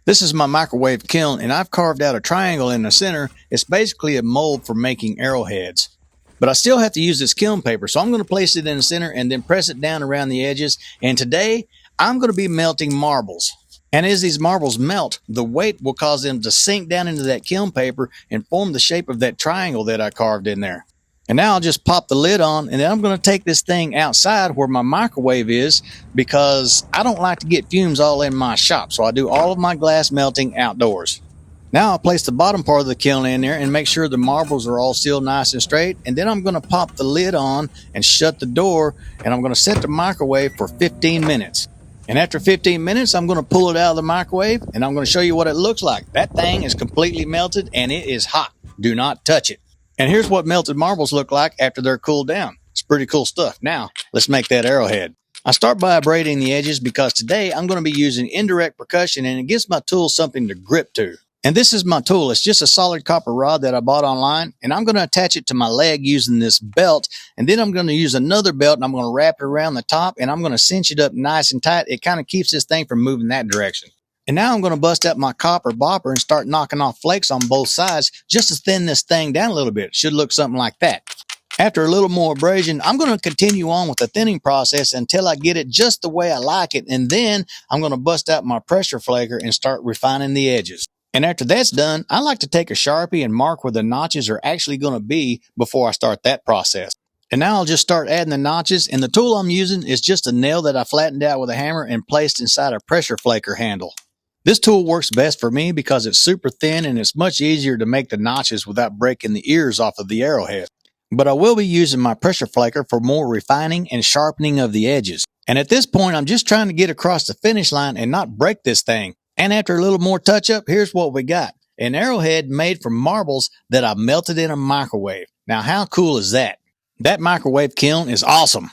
This is my microwave kiln, and I've carved out a triangle in the center. It's basically a mold for making arrowheads. But I still have to use this kiln paper, so I'm going to place it in the center and then press it down around the edges. And today, I'm going to be melting marbles. And as these marbles melt, the weight will cause them to sink down into that kiln paper and form the shape of that triangle that I carved in there. And now I'll just pop the lid on, and then I'm going to take this thing outside where my microwave is because I don't like to get fumes all in my shop. So I do all of my glass melting outdoors. Now I'll place the bottom part of the kiln in there and make sure the marbles are all sealed nice and straight. And then I'm going to pop the lid on and shut the door, and I'm going to set the microwave for 15 minutes. And after 15 minutes, I'm going to pull it out of the microwave, and I'm going to show you what it looks like. That thing is completely melted, and it is hot. Do not touch it. And here's what melted marbles look like after they're cooled down. It's pretty cool stuff. Now, let's make that arrowhead. I start by abrading the edges because today I'm going to be using indirect percussion, and it gives my tool something to grip to. And this is my tool. It's just a solid copper rod that I bought online, and I'm going to attach it to my leg using this belt, and then I'm going to use another belt, and I'm going to wrap it around the top, and I'm going to cinch it up nice and tight. It kind of keeps this thing from moving that direction. And now I'm going to bust out my copper bopper and start knocking off flakes on both sides just to thin this thing down a little bit. It should look something like that. After a little more abrasion, I'm going to continue on with the thinning process until I get it just the way I like it. And then I'm going to bust out my pressure flaker and start refining the edges. And after that's done, I like to take a Sharpie and mark where the notches are actually going to be before I start that process. And now I'll just start adding the notches, and the tool I'm using is just a nail that I flattened out with a hammer and placed inside a pressure flaker handle. This tool works best for me because it's super thin and it's much easier to make the notches without breaking the ears off of the arrowhead. But I will be using my pressure flaker for more refining and sharpening of the edges. And at this point, I'm just trying to get across the finish line and not break this thing. And after a little more touch up, here's what we got. An arrowhead made from marbles that I melted in a microwave. Now, how cool is that? That microwave kiln is awesome.